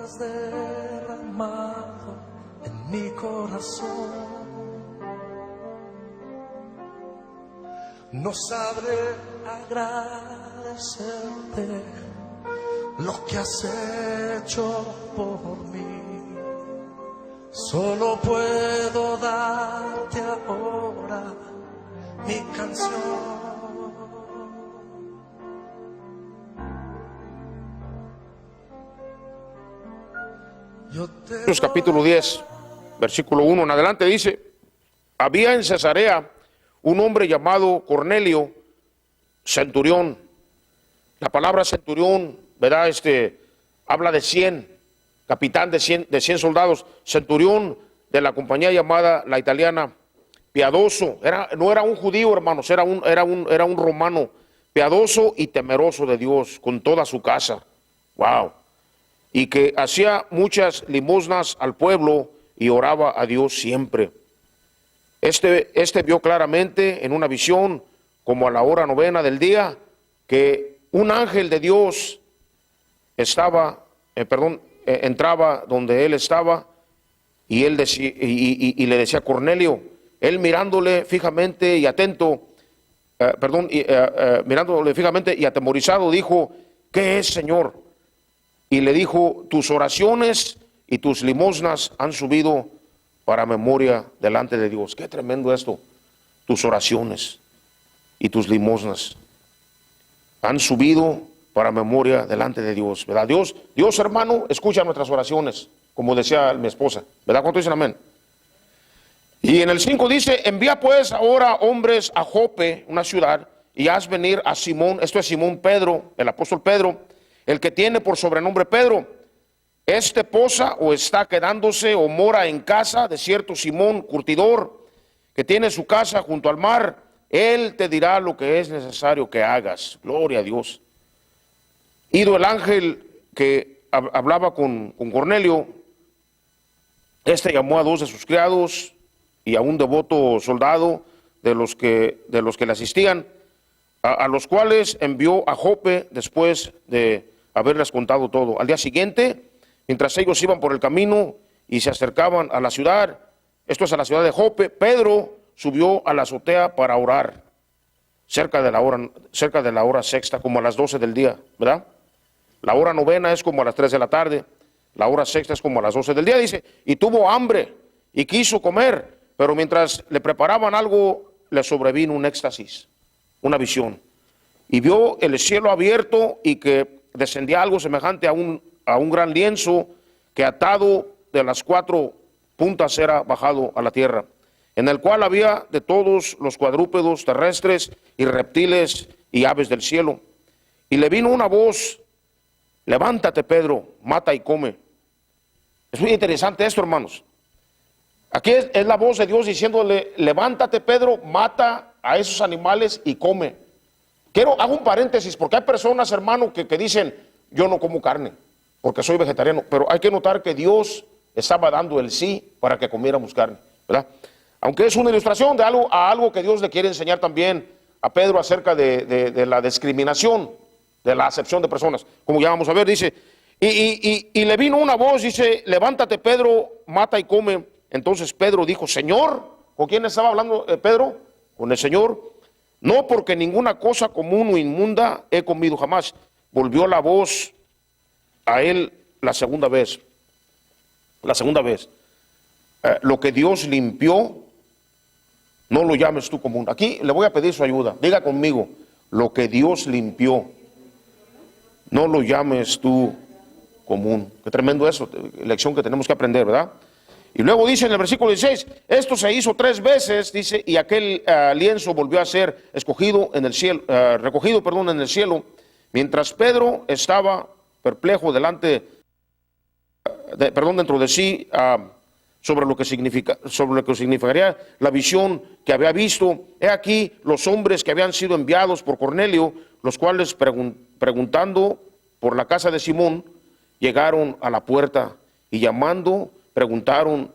has derramado en mi corazón. No sabré agradecerte lo que has hecho por mí. Solo puedo darte ahora mi canción. Hechos capítulo 10, versículo 1 en adelante dice: había en Cesarea un hombre llamado Cornelio, centurión. La palabra centurión, ¿verdad? Habla de 100, capitán de 100 soldados, centurión de la compañía llamada la italiana, piadoso. No era un judío, hermanos, era un romano, piadoso y temeroso de Dios con toda su casa. Wow. Y que hacía muchas limosnas al pueblo y oraba a Dios siempre. Este vio claramente en una visión, como a la hora 9 del día, que un ángel de Dios entraba donde él estaba, y él le decía a Cornelio. Él mirándole fijamente y atento, mirándole fijamente y atemorizado, dijo: ¿qué es, Señor? Y le dijo: tus oraciones y tus limosnas han subido para memoria delante de Dios. Qué tremendo esto. Tus oraciones y tus limosnas han subido para memoria delante de Dios, ¿verdad? Dios, hermano, escucha nuestras oraciones, como decía mi esposa, ¿verdad? ¿Cuánto dicen amén? Y en el 5 dice: envía pues ahora hombres a Jope, una ciudad, y haz venir a Simón. Esto es Simón Pedro, el apóstol Pedro, el que tiene por sobrenombre Pedro. Este posa o está quedándose o mora en casa de cierto Simón, curtidor, que tiene su casa junto al mar. Él te dirá lo que es necesario que hagas. Gloria a Dios. Ido el ángel que hablaba con Cornelio, llamó a 2 de sus criados y a un devoto soldado de los que le asistían, a los cuales envió a Jope después de haberles contado todo. Al día siguiente, mientras ellos iban por el camino y se acercaban a la ciudad, esto es a la ciudad de Jope, Pedro subió a la azotea para orar, cerca de la hora sexta, como a las 12 del día, ¿verdad? La hora 9 es como a las 3 de la tarde, la hora sexta es como a las 12 del día, dice, y tuvo hambre y quiso comer, pero mientras le preparaban algo, le sobrevino un éxtasis, una visión, y vio el cielo abierto y que descendía algo semejante a un gran lienzo que atado de las 4 puntas era bajado a la tierra, en el cual había de todos los cuadrúpedos terrestres y reptiles y aves del cielo. Y le vino una voz: levántate, Pedro, mata y come. Es muy interesante esto, hermanos. Aquí es la voz de Dios diciéndole: levántate, Pedro, mata a esos animales y come. Hago un paréntesis, porque hay personas, hermano, que dicen: yo no como carne, porque soy vegetariano. Pero hay que notar que Dios estaba dando el sí para que comiéramos carne, ¿verdad? Aunque es una ilustración de algo que Dios le quiere enseñar también a Pedro acerca de la discriminación, de la acepción de personas. Como ya vamos a ver, dice, y le vino una voz, dice: levántate, Pedro, mata y come. Entonces Pedro dijo: Señor. ¿Con quién estaba hablando Pedro? Con el Señor. No, porque ninguna cosa común o inmunda he comido jamás. Volvió la voz a él la segunda vez. Lo que Dios limpió, no lo llames tú común. Aquí le voy a pedir su ayuda. Diga conmigo: lo que Dios limpió, no lo llames tú común. Qué tremendo eso, lección que tenemos que aprender, ¿verdad? Y luego dice en el versículo 16: esto se hizo 3 veces, dice, y aquel lienzo volvió a ser recogido en el cielo, mientras Pedro estaba perplejo dentro de sí, sobre lo que significaría la visión que había visto. He aquí los hombres que habían sido enviados por Cornelio, los cuales preguntando por la casa de Simón, llegaron a la puerta y llamando, preguntaron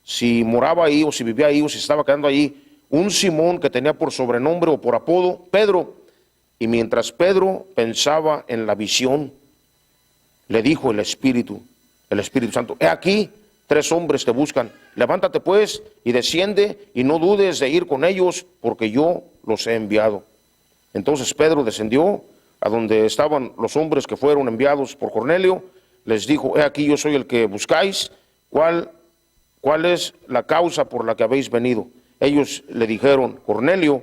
si moraba ahí o si vivía ahí o si estaba quedando allí un Simón que tenía por sobrenombre o por apodo Pedro. Y mientras Pedro pensaba en la visión, le dijo el Espíritu: el Espíritu Santo: he aquí, 3 hombres te buscan. Levántate pues y desciende, y no dudes de ir con ellos, porque yo los he enviado. Entonces Pedro descendió a donde estaban los hombres que fueron enviados por Cornelio. Les dijo: he aquí, yo soy el que buscáis. ¿Cuál es la causa por la que habéis venido? Ellos le dijeron: Cornelio,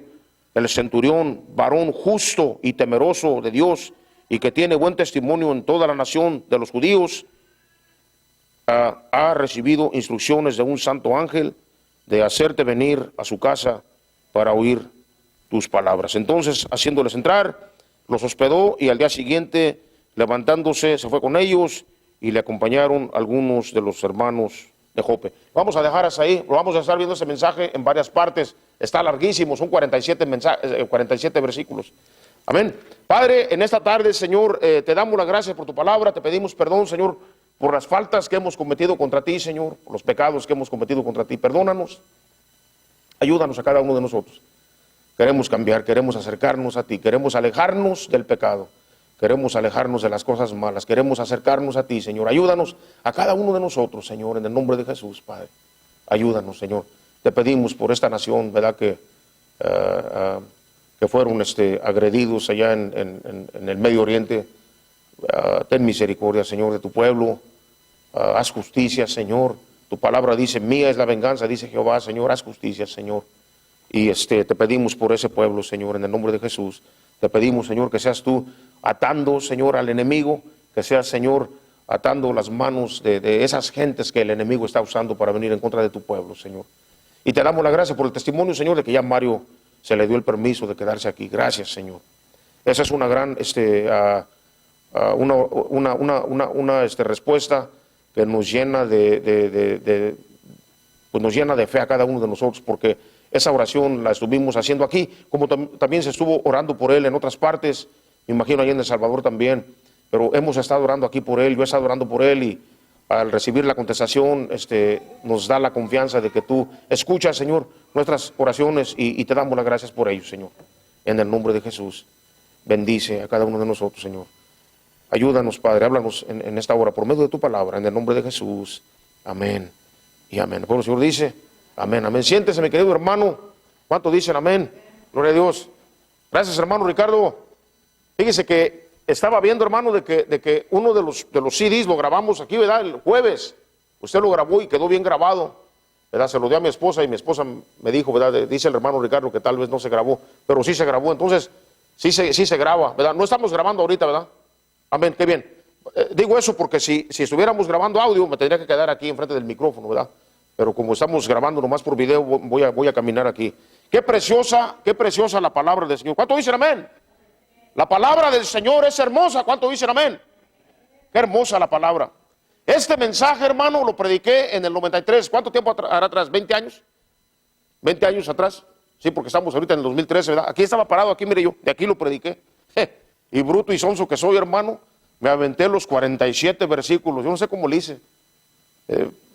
el centurión, varón justo y temeroso de Dios, y que tiene buen testimonio en toda la nación de los judíos, ha recibido instrucciones de un santo ángel de hacerte venir a su casa para oír tus palabras. Entonces, haciéndoles entrar, los hospedó, y al día siguiente, levantándose, se fue con ellos, y le acompañaron algunos de los hermanos de Jope. Vamos a dejar hasta ahí. Vamos a estar viendo ese mensaje en varias partes. Está larguísimo, son 47 versículos. Amén. Padre, en esta tarde, Señor, te damos las gracias por tu palabra. Te pedimos perdón, Señor, por las faltas que hemos cometido contra ti, Señor, por los pecados que hemos cometido contra ti. Perdónanos. Ayúdanos a cada uno de nosotros. Queremos cambiar, queremos acercarnos a ti, queremos alejarnos del pecado, queremos alejarnos de las cosas malas, queremos acercarnos a ti, Señor. Ayúdanos a cada uno de nosotros, Señor, en el nombre de Jesús, Padre. Ayúdanos, Señor. Te pedimos por esta nación, ¿verdad?, que fueron agredidos allá en el Medio Oriente. Ten misericordia, Señor, de tu pueblo. Haz justicia, Señor. Tu palabra dice: mía es la venganza, dice Jehová. Señor, haz justicia, Señor. Y te pedimos por ese pueblo, Señor, en el nombre de Jesús. Te pedimos, Señor, que seas tú atando, Señor, al enemigo, que seas, Señor, atando las manos de esas gentes que el enemigo está usando para venir en contra de tu pueblo, Señor. Y te damos la gracia por el testimonio, Señor, de que ya Mario se le dio el permiso de quedarse aquí. Gracias, Señor. Esa es una gran respuesta que nos llena pues nos llena de fe a cada uno de nosotros, porque esa oración la estuvimos haciendo aquí, como también se estuvo orando por él en otras partes, me imagino allá en El Salvador también, pero hemos estado orando aquí por él, yo he estado orando por él, y al recibir la contestación nos da la confianza de que tú escuchas, Señor, nuestras oraciones, y te damos las gracias por ello, Señor, en el nombre de Jesús. Bendice a cada uno de nosotros, Señor. Ayúdanos, Padre, háblanos en esta hora por medio de tu palabra, en el nombre de Jesús. Amén y amén. El Señor dice: amén, amén. Siéntese, mi querido hermano. ¿Cuánto dicen amén? Gloria a Dios. Gracias, hermano Ricardo. Fíjese que estaba viendo, hermano, de que uno de los CDs lo grabamos aquí, ¿verdad? El jueves. Usted lo grabó y quedó bien grabado, ¿verdad? Se lo dio a mi esposa, y mi esposa me dijo, ¿verdad? Dice el hermano Ricardo que tal vez no se grabó, pero sí se grabó. Entonces, sí se graba, ¿verdad? No estamos grabando ahorita, ¿verdad? Amén, qué bien. Digo eso porque si estuviéramos grabando audio, me tendría que quedar aquí enfrente del micrófono, ¿verdad? Pero como estamos grabando nomás por video, voy a caminar aquí. Qué preciosa la palabra del Señor. ¿Cuánto dicen amén? La palabra del Señor es hermosa. ¿Cuánto dicen amén? Qué hermosa la palabra. Este mensaje, hermano, lo prediqué en el 93. ¿Cuánto tiempo hará atrás? ¿20 años? ¿20 años atrás? Sí, porque estamos ahorita en el 2013, ¿verdad? Aquí estaba parado, aquí mire yo, de aquí lo prediqué. Y bruto y sonso que soy, hermano, me aventé los 47 versículos. Yo no sé cómo le hice.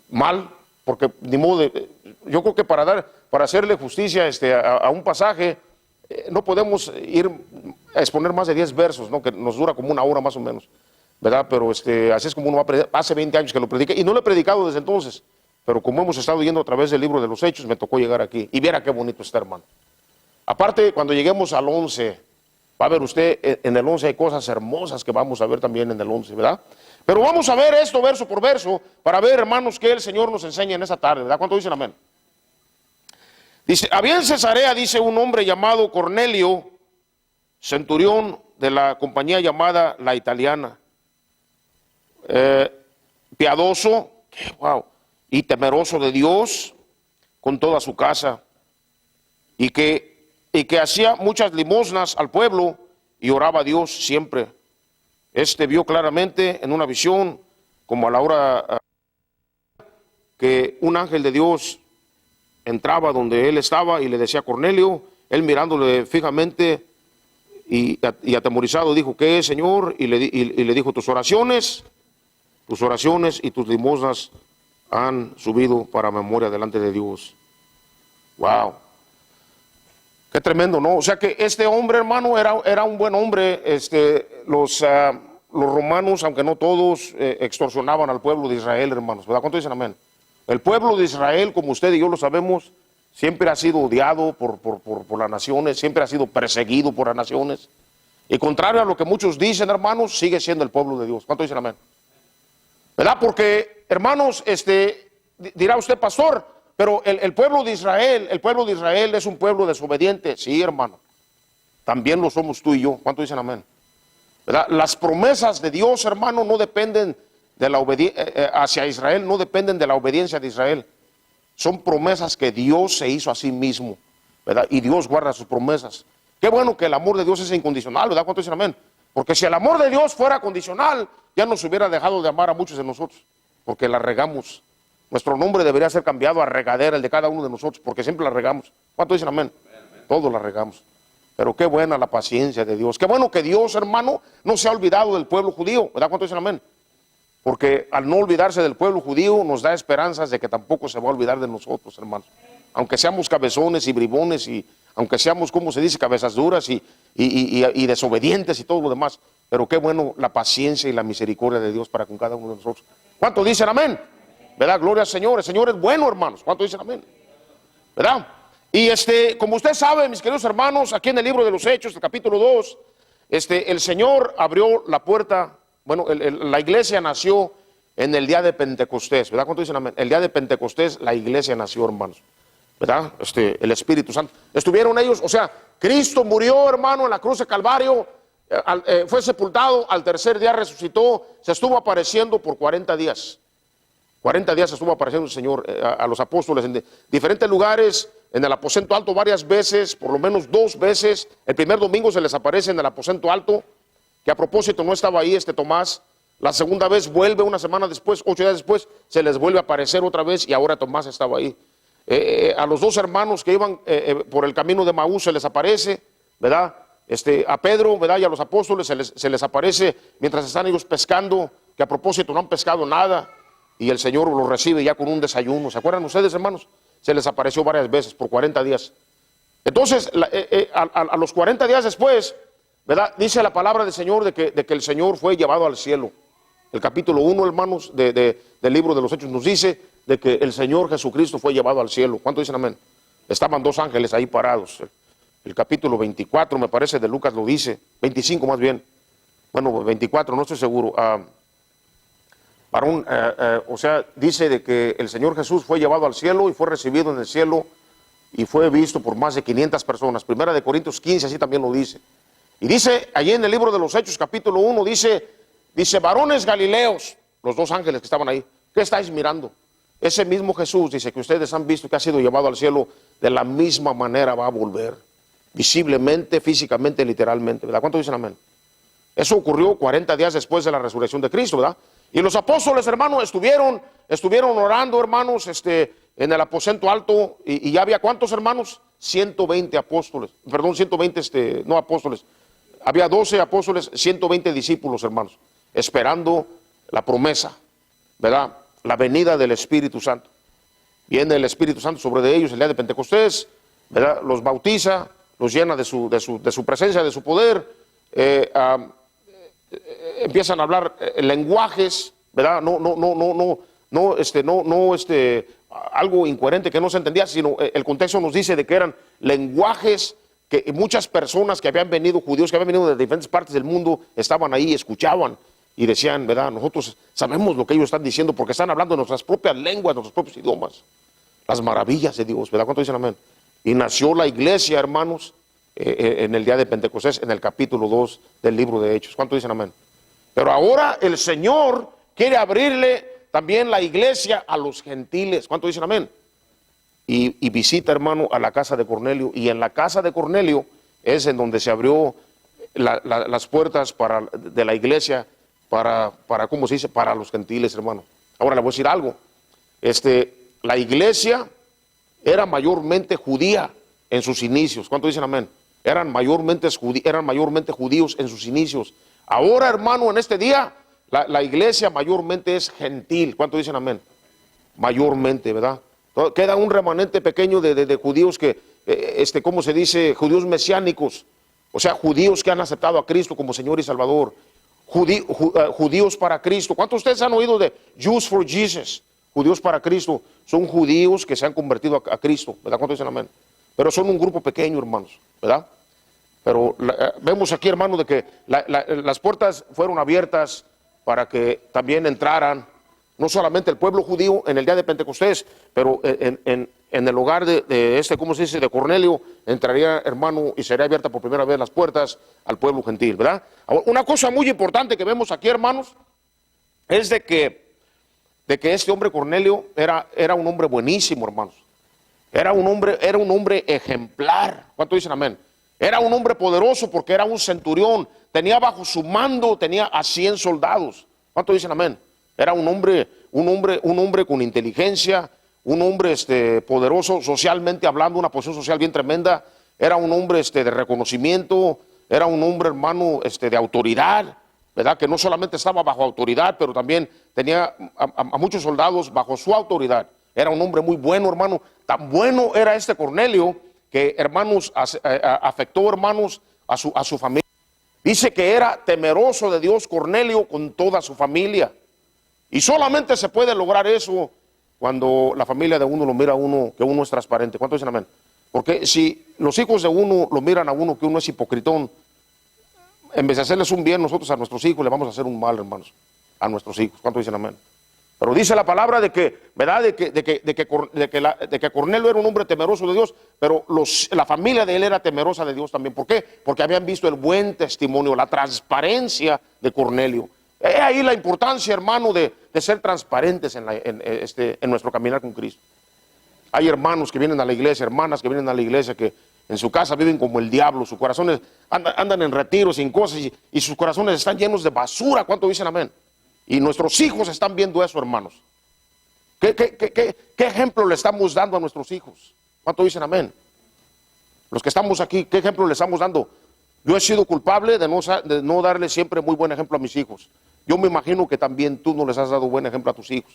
Mal, porque ni modo yo creo que para hacerle justicia a un pasaje, no podemos ir a exponer más de 10 versos, ¿no? Que nos dura como 1 hora más o menos, ¿verdad? Pero así es como uno va a predicar. Hace 20 años que lo prediqué y no lo he predicado desde entonces, pero como hemos estado yendo a través del libro de los Hechos, me tocó llegar aquí. Y viera qué bonito está, hermano. Aparte, cuando lleguemos al 11, va a ver usted, en el 11 hay cosas hermosas que vamos a ver también en el 11, ¿verdad? Pero vamos a ver esto verso por verso, para ver, hermanos, que el Señor nos enseña en esta tarde, ¿verdad? ¿Cuánto dicen amén? Dice: había en Cesarea, dice, un hombre llamado Cornelio, centurión de la compañía llamada La Italiana, piadoso, wow, y temeroso de Dios con toda su casa, y que hacía muchas limosnas al pueblo y oraba a Dios siempre. Vio claramente en una visión, como a la hora que un ángel de Dios entraba donde él estaba y le decía: Cornelio. Él, mirándole fijamente y atemorizado, dijo: ¿qué es, Señor? Y le dijo: tus oraciones y tus limosnas han subido para memoria delante de Dios. Wow. Qué tremendo, ¿no? O sea que este hombre, hermano, era un buen hombre. Los los romanos, aunque no todos, extorsionaban al pueblo de Israel, hermanos, ¿verdad? ¿Cuánto dicen amén? El pueblo de Israel, como usted y yo lo sabemos, siempre ha sido odiado por las naciones, siempre ha sido perseguido por las naciones. Y contrario a lo que muchos dicen, hermanos, sigue siendo el pueblo de Dios. ¿Cuánto dicen amén? ¿Verdad? Porque, hermanos, dirá usted, pastor, pero el pueblo de Israel es un pueblo desobediente. Sí, hermano. También lo somos tú y yo. ¿Cuánto dicen amén? ¿Verdad? Las promesas de Dios, hermano, no dependen de la obediencia hacia Israel, no dependen de la obediencia de Israel. Son promesas que Dios se hizo a sí mismo, ¿verdad? Y Dios guarda sus promesas. Qué bueno que el amor de Dios es incondicional, ¿verdad? ¿Cuánto dicen amén? Porque si el amor de Dios fuera condicional, ya nos hubiera dejado de amar a muchos de nosotros, porque la regamos. Nuestro nombre debería ser cambiado a regadera, el de cada uno de nosotros, porque siempre la regamos. ¿Cuánto dicen amén? Todos la regamos. Pero qué buena la paciencia de Dios. Qué bueno que Dios, hermano, no se ha olvidado del pueblo judío, ¿verdad? ¿Cuánto dicen amén? Porque al no olvidarse del pueblo judío, nos da esperanzas de que tampoco se va a olvidar de nosotros, hermanos. Aunque seamos cabezones y bribones, y aunque seamos, como se dice, cabezas duras y desobedientes y todo lo demás. Pero qué bueno la paciencia y la misericordia de Dios para con cada uno de nosotros. ¿Cuánto dicen amén? ¿Verdad? Gloria al Señor. El Señor es bueno, hermanos. ¿Cuánto dicen amén? ¿Verdad? Y como usted sabe, mis queridos hermanos, aquí en el libro de los Hechos, el capítulo 2, el Señor abrió la puerta. Bueno, la iglesia nació en el día de Pentecostés, ¿verdad? ¿Cuánto dicen amén? El día de Pentecostés la iglesia nació, hermanos, ¿verdad? El Espíritu Santo. Estuvieron ellos, o sea, Cristo murió, hermano, en la cruz de Calvario, fue sepultado, al tercer día resucitó, se estuvo apareciendo por 40 días. 40 días estuvo apareciendo el Señor a los apóstoles en diferentes lugares, en el aposento alto varias veces, por lo menos 2 veces. El primer domingo se les aparece en el aposento alto, que a propósito no estaba ahí Tomás. La segunda vez vuelve una semana después, 8 días después, se les vuelve a aparecer otra vez y ahora Tomás estaba ahí. A los 2 hermanos que iban por el camino de Maús se les aparece, ¿verdad? A Pedro, ¿verdad? Y a los apóstoles se les aparece mientras están ellos pescando, que a propósito no han pescado nada, y el Señor los recibe ya con un desayuno. ¿Se acuerdan ustedes, hermanos? Se les apareció varias veces por 40 días. Entonces, a los 40 días después, ¿verdad? Dice la palabra del Señor de que el Señor fue llevado al cielo. El capítulo 1, hermanos, del libro de los Hechos nos dice de que el Señor Jesucristo fue llevado al cielo. ¿Cuánto dicen amén? Estaban 2 ángeles ahí parados. El capítulo 24, me parece, de Lucas lo dice. 25 más bien. Bueno, 24, no estoy seguro. O sea, dice de que el Señor Jesús fue llevado al cielo y fue recibido en el cielo y fue visto por más de 500 personas. Primera de Corintios 15, así también lo dice. Y dice, allí en el libro de los Hechos, capítulo 1, dice, varones galileos, los 2 ángeles que estaban ahí, ¿qué estáis mirando? Ese mismo Jesús, dice, que ustedes han visto que ha sido llevado al cielo, de la misma manera va a volver, visiblemente, físicamente, literalmente, ¿verdad? ¿Cuánto dicen amén? Eso ocurrió 40 días después de la resurrección de Cristo, ¿verdad? Y los apóstoles, hermanos, estuvieron orando, hermanos, en el aposento alto, y ya había, ¿cuántos hermanos? 120 apóstoles, perdón, 120, no apóstoles, había 12 apóstoles, 120 discípulos, hermanos, esperando la promesa, ¿verdad? La venida del Espíritu Santo. Viene el Espíritu Santo sobre ellos el día de Pentecostés, ¿verdad? Los bautiza, los llena de su presencia, de su poder, empiezan a hablar lenguajes, ¿verdad? Algo incoherente que no se entendía, sino el contexto nos dice de que eran lenguajes que muchas personas que habían venido, judíos que habían venido de diferentes partes del mundo, estaban ahí, escuchaban y decían, ¿verdad? Nosotros sabemos lo que ellos están diciendo porque están hablando en nuestras propias lenguas, nuestros propios idiomas. Las maravillas de Dios, ¿verdad? ¿Cuánto dicen amén? Y nació la iglesia, hermanos, en el día de Pentecostés, en el capítulo 2 del libro de Hechos. ¿Cuánto dicen amén? Pero ahora el Señor quiere abrirle también la iglesia a los gentiles. ¿Cuánto dicen amén? Y visita, hermano, a la casa de Cornelio. Y en la casa de Cornelio es en donde se abrió las puertas de la iglesia para, ¿cómo se dice? Para los gentiles, hermano. Ahora le voy a decir algo. La iglesia era mayormente judía en sus inicios. ¿Cuánto dicen amén? Eran mayormente judíos en sus inicios. Ahora, hermano, en este día, la iglesia mayormente es gentil. ¿Cuánto dicen amén? Mayormente, ¿verdad? Queda un remanente pequeño de judíos que, ¿cómo se dice? Judíos mesiánicos. O sea, judíos que han aceptado a Cristo como Señor y Salvador. judíos para Cristo. ¿Cuántos de ustedes han oído de Jews for Jesus? Judíos para Cristo. Son judíos que se han convertido a Cristo, ¿verdad? ¿Cuántos dicen amén? Pero son un grupo pequeño, hermanos, ¿verdad? Pero vemos aquí, hermanos, de que las puertas fueron abiertas para que también entraran no solamente el pueblo judío en el día de Pentecostés, pero en el hogar de ¿cómo se dice?, de Cornelio, entraría, hermano, y sería abierta por primera vez las puertas al pueblo gentil, ¿verdad? Ahora, una cosa muy importante que vemos aquí, hermanos, es de que este hombre Cornelio era un hombre buenísimo, hermanos. Era un hombre ejemplar. ¿Cuánto dicen amén? Era un hombre poderoso porque era un centurión. Tenía bajo su mando, tenía a 100 soldados. ¿Cuánto dicen amén? Era un hombre con inteligencia, un hombre poderoso socialmente hablando, una posición social bien tremenda. Era un hombre de reconocimiento, era un hombre, hermano, de autoridad, ¿verdad? Que no solamente estaba bajo autoridad, pero también tenía a muchos soldados bajo su autoridad. Era un hombre muy bueno, hermano. Tan bueno era este Cornelio que, hermanos, afectó, hermanos, a su familia. Dice que era temeroso de Dios Cornelio con toda su familia. Y solamente se puede lograr eso cuando la familia de uno lo mira a uno, que uno es transparente. ¿Cuántos dicen amén? Porque si los hijos de uno lo miran a uno que uno es hipocritón, en vez de hacerles un bien, nosotros a nuestros hijos le vamos a hacer un mal, hermanos, a nuestros hijos. ¿Cuántos dicen amén? Pero dice la palabra de que, ¿verdad? De que Cornelio era un hombre temeroso de Dios, pero la familia de él era temerosa de Dios también. ¿Por qué? Porque habían visto el buen testimonio, la transparencia de Cornelio. Es ahí la importancia, hermano, de ser transparentes en nuestro caminar con Cristo. Hay hermanos que vienen a la iglesia, hermanas que vienen a la iglesia, que en su casa viven como el diablo, sus corazones andan en retiros, sin cosas, y sus corazones están llenos de basura. ¿Cuánto dicen amén? Y nuestros hijos están viendo eso, hermanos. ¿Qué ejemplo le estamos dando a nuestros hijos? ¿Cuánto dicen amén? Los que estamos aquí, ¿qué ejemplo le estamos dando? Yo he sido culpable de no darle siempre muy buen ejemplo a mis hijos. Yo me imagino que también tú no les has dado buen ejemplo a tus hijos.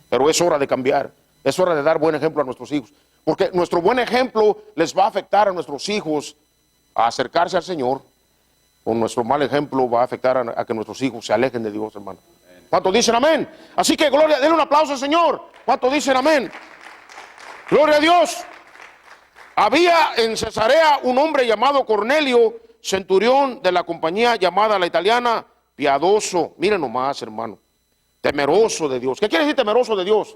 Pero es hora de cambiar. Es hora de dar buen ejemplo a nuestros hijos. Porque nuestro buen ejemplo les va a afectar a nuestros hijos a acercarse al Señor. O nuestro mal ejemplo va a afectar a que nuestros hijos se alejen de Dios, hermano. ¿Cuántos dicen amén? Así que gloria, denle un aplauso al Señor. ¿Cuántos dicen amén? Gloria a Dios. Había en Cesarea un hombre llamado Cornelio, centurión de la compañía llamada la italiana, piadoso. Miren nomás, hermano. Temeroso de Dios. ¿Qué quiere decir temeroso de Dios?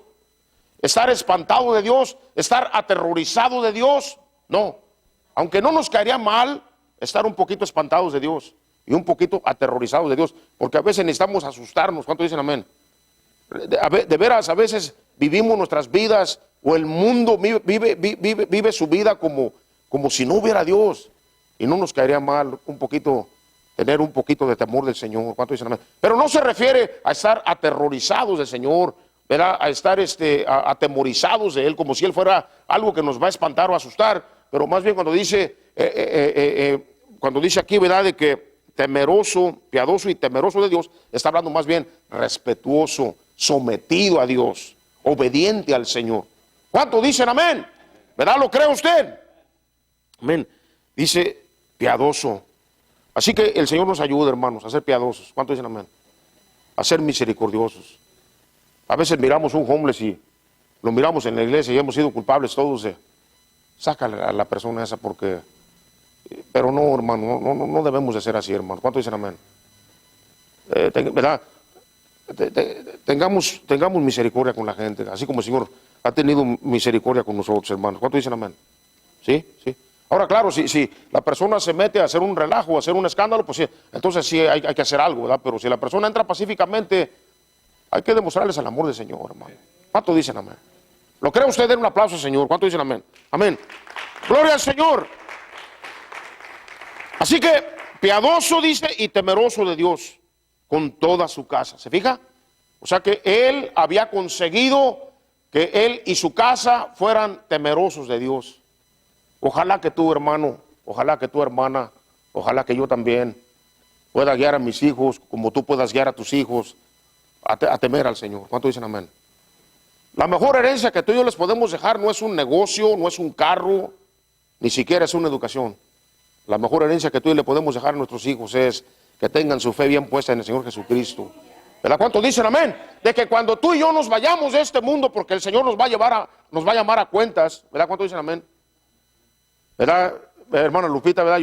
¿Estar espantado de Dios? ¿Estar aterrorizado de Dios? No. Aunque no nos caería mal estar un poquito espantados de Dios y un poquito aterrorizados de Dios, porque a veces necesitamos asustarnos. ¿Cuántos dicen amén? De veras, a veces vivimos nuestras vidas, o el mundo vive su vida como si no hubiera Dios, y no nos caería mal un poquito, tener un poquito de temor del Señor. ¿Cuántos dicen amén? Pero no se refiere a estar aterrorizados del Señor, ¿verdad? A estar atemorizados de Él, como si Él fuera algo que nos va a espantar o asustar, pero más bien cuando dice aquí, ¿verdad?, de que temeroso, piadoso y temeroso de Dios, está hablando más bien respetuoso, sometido a Dios, obediente al Señor. ¿Cuántos dicen amén? ¿Verdad? ¿Lo cree usted? Amén. Dice piadoso. Así que el Señor nos ayuda, hermanos, a ser piadosos. ¿Cuántos dicen amén? A ser misericordiosos. A veces miramos un homeless y lo miramos en la iglesia y hemos sido culpables todos de sácale a la persona esa porque... Pero no, hermano, no debemos de ser así, hermano. ¿Cuántos dicen amén? ¿Verdad? Tengamos misericordia con la gente, así como el Señor ha tenido misericordia con nosotros, hermanos. ¿Cuántos dicen amén? ¿Sí? ¿Sí? Ahora, claro, si la persona se mete a hacer un relajo, a hacer un escándalo, pues sí, entonces sí hay que hacer algo, ¿verdad? Pero si la persona entra pacíficamente, hay que demostrarles el amor del Señor, hermano. ¿Cuántos dicen amén? ¿Lo cree usted? Den un aplauso al Señor. ¿Cuántos dicen amén? Amén. Gloria al Señor. Así que piadoso, dice, y temeroso de Dios con toda su casa. ¿Se fija? O sea que él había conseguido que él y su casa fueran temerosos de Dios. Ojalá que tú, hermano, ojalá que tu hermana, ojalá que yo también pueda guiar a mis hijos como tú puedas guiar a tus hijos a temer al Señor. ¿Cuántos dicen amén? La mejor herencia que tú y yo les podemos dejar no es un negocio, no es un carro, ni siquiera es una educación. La mejor herencia que tú y yo le podemos dejar a nuestros hijos es que tengan su fe bien puesta en el Señor Jesucristo. ¿Verdad? ¿Cuántos dicen amén? De que cuando tú y yo nos vayamos de este mundo, porque el Señor nos va a llamar a cuentas, ¿verdad? ¿Cuántos dicen amén? ¿Verdad? Hermana Lupita, ¿verdad?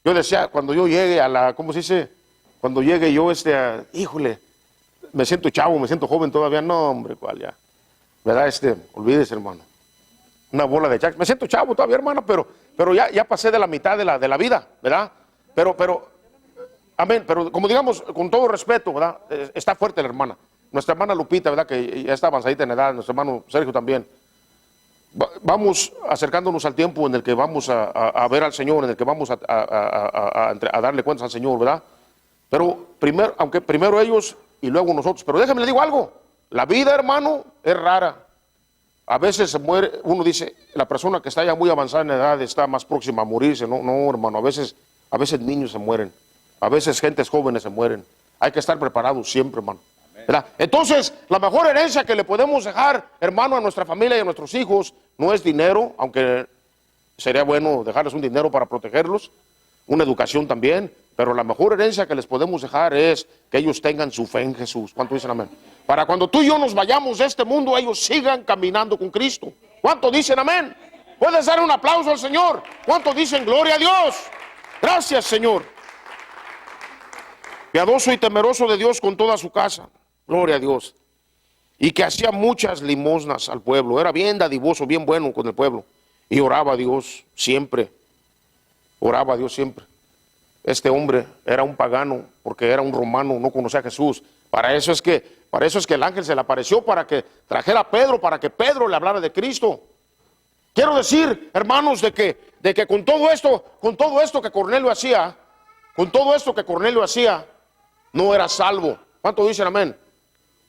Yo decía, cuando yo llegue a la, ¿cómo se dice? Cuando llegue yo híjole, me siento chavo, me siento joven todavía. No, hombre, ¿cuál ya? ¿Verdad? Olvídese, hermano. Una bola de jack. Me siento chavo todavía, hermano, pero ya pasé de la mitad de la vida, ¿verdad? Pero, amén, pero como digamos, con todo respeto, ¿verdad? Está fuerte la hermana. Nuestra hermana Lupita, ¿verdad? Que ya está avanzadita en edad, nuestro hermano Sergio también. Vamos acercándonos al tiempo en el que vamos a ver al Señor, en el que vamos a darle cuentas al Señor, ¿verdad? Pero primero, aunque primero ellos y luego nosotros. Pero déjame le digo algo, la vida, hermano, es rara. A veces se muere, uno dice, la persona que está ya muy avanzada en edad está más próxima a morirse. No, hermano, a veces niños se mueren, a veces gentes jóvenes se mueren. Hay que estar preparados siempre, hermano. ¿Verdad? Entonces, la mejor herencia que le podemos dejar, hermano, a nuestra familia y a nuestros hijos, no es dinero, aunque sería bueno dejarles un dinero para protegerlos, una educación también, pero la mejor herencia que les podemos dejar es que ellos tengan su fe en Jesús. ¿Cuánto dicen amén? Para cuando tú y yo nos vayamos de este mundo, ellos sigan caminando con Cristo. ¿Cuánto dicen amén? Puedes dar un aplauso al Señor. ¿Cuánto dicen gloria a Dios? Gracias, Señor. Piadoso y temeroso de Dios con toda su casa. Gloria a Dios. Y que hacía muchas limosnas al pueblo. Era bien dadivoso, bien bueno con el pueblo. Y oraba a Dios siempre. Oraba a Dios siempre. Este hombre era un pagano, porque era un romano, no conocía a Jesús. Para eso es que el ángel se le apareció, para que trajera a Pedro, para que Pedro le hablara de Cristo. Quiero decir, hermanos, de que con todo esto que Cornelio hacía, no era salvo. ¿Cuánto dicen amén?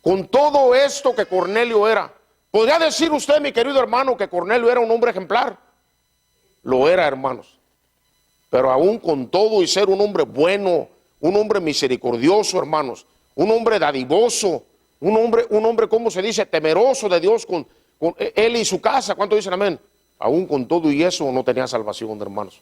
Con todo esto que Cornelio era. ¿Podría decir usted, mi querido hermano, que Cornelio era un hombre ejemplar? Lo era, hermanos. Pero aún con todo y ser un hombre bueno, un hombre misericordioso, hermanos, un hombre dadivoso, un hombre, ¿cómo se dice? Temeroso de Dios con él y su casa. ¿Cuánto dicen amén? Aún con todo y eso no tenía salvación, hermanos.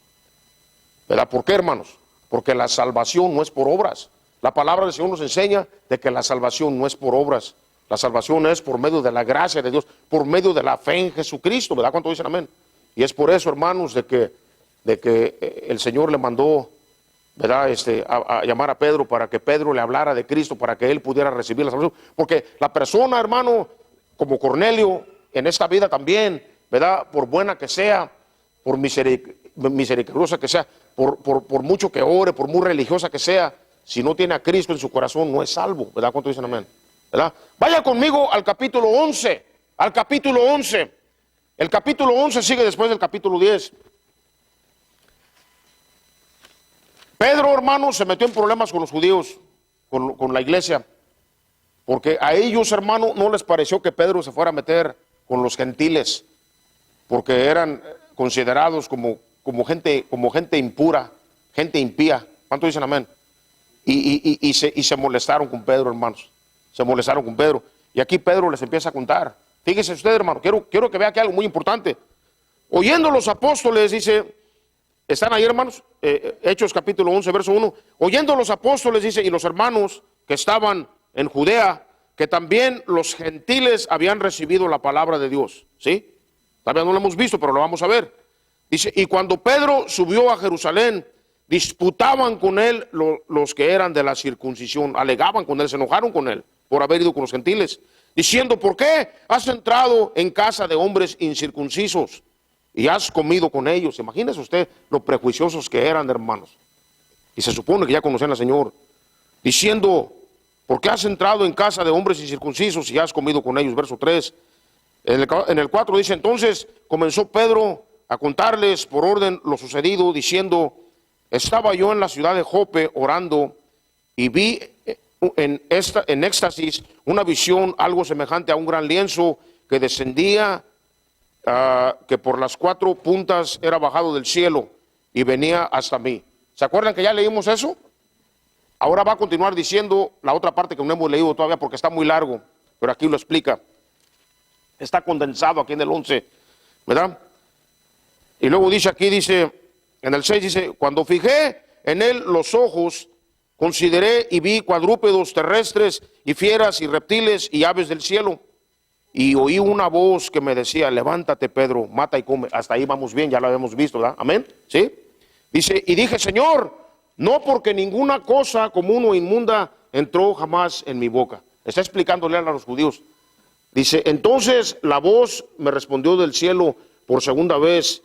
¿Verdad? ¿Por qué, hermanos? Porque la salvación no es por obras. La palabra del Señor nos enseña de que la salvación no es por obras. La salvación es por medio de la gracia de Dios, por medio de la fe en Jesucristo. ¿Verdad? ¿Cuánto dicen amén? Y es por eso, hermanos, de que el Señor le mandó, ¿verdad? A llamar a Pedro, para que Pedro le hablara de Cristo, para que él pudiera recibir la salvación. Porque la persona, hermano, como Cornelio, en esta vida también, ¿verdad? Por buena que sea, por misericordiosa que sea, por mucho que ore, por muy religiosa que sea, si no tiene a Cristo en su corazón, no es salvo. ¿Verdad? ¿Cuánto dicen amén? ¿Verdad? Vaya conmigo al capítulo 11. Al capítulo 11. El capítulo 11 sigue después del capítulo 10. Pedro, hermano, se metió en problemas con los judíos, con la iglesia, porque a ellos, hermano, no les pareció que Pedro se fuera a meter con los gentiles, porque eran considerados como gente impura, gente impía. ¿Cuánto dicen amén? Y se molestaron con Pedro, hermanos. Se molestaron con Pedro. Y aquí Pedro les empieza a contar. Fíjese usted, hermano, quiero que vea que algo muy importante. Oyendo los apóstoles, dice, ¿están ahí, hermanos? Hechos capítulo 11, verso 1. Oyendo los apóstoles, dice, y los hermanos que estaban en Judea, que también los gentiles habían recibido la palabra de Dios. ¿Sí? Todavía no lo hemos visto, pero lo vamos a ver. Dice, y cuando Pedro subió a Jerusalén, disputaban con él los que eran de la circuncisión, alegaban con él, se enojaron con él por haber ido con los gentiles, diciendo, ¿por qué has entrado en casa de hombres incircuncisos y has comido con ellos? Imagínese usted lo prejuiciosos que eran, hermanos. Y se supone que ya conocían al Señor, diciendo, ¿por qué has entrado en casa de hombres incircuncisos y has comido con ellos? Verso 3. En el 4 dice, entonces comenzó Pedro a contarles por orden lo sucedido, diciendo, estaba yo en la ciudad de Jope orando y vi en éxtasis una visión algo semejante a un gran lienzo que descendía, que por las 4 puntas era bajado del cielo y venía hasta mí. ¿Se acuerdan que ya leímos eso? Ahora va a continuar diciendo la otra parte que no hemos leído todavía porque está muy largo, pero aquí lo explica. Está condensado aquí en el 11, ¿verdad? Y luego dice aquí, dice, en el 6 dice, cuando fijé en él los ojos, consideré y vi cuadrúpedos terrestres y fieras y reptiles y aves del cielo. Y oí una voz que me decía, levántate, Pedro, mata y come. Hasta ahí vamos bien, ya lo habíamos visto, ¿verdad? Amén. ¿Sí? Dice, y dije, Señor, no porque ninguna cosa común o inmunda entró jamás en mi boca. Está explicándole a los judíos. Dice, entonces la voz me respondió del cielo por segunda vez,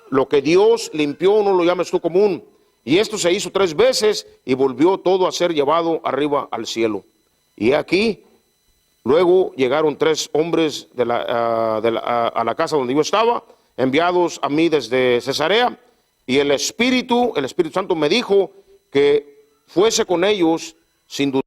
lo que Dios limpió no lo llames tú común. Y esto se hizo 3 veces y volvió todo a ser llevado arriba al cielo. Y aquí, luego llegaron 3 hombres a la casa donde yo estaba, enviados a mí desde Cesarea, y el Espíritu Santo me dijo que fuese con ellos sin dudar.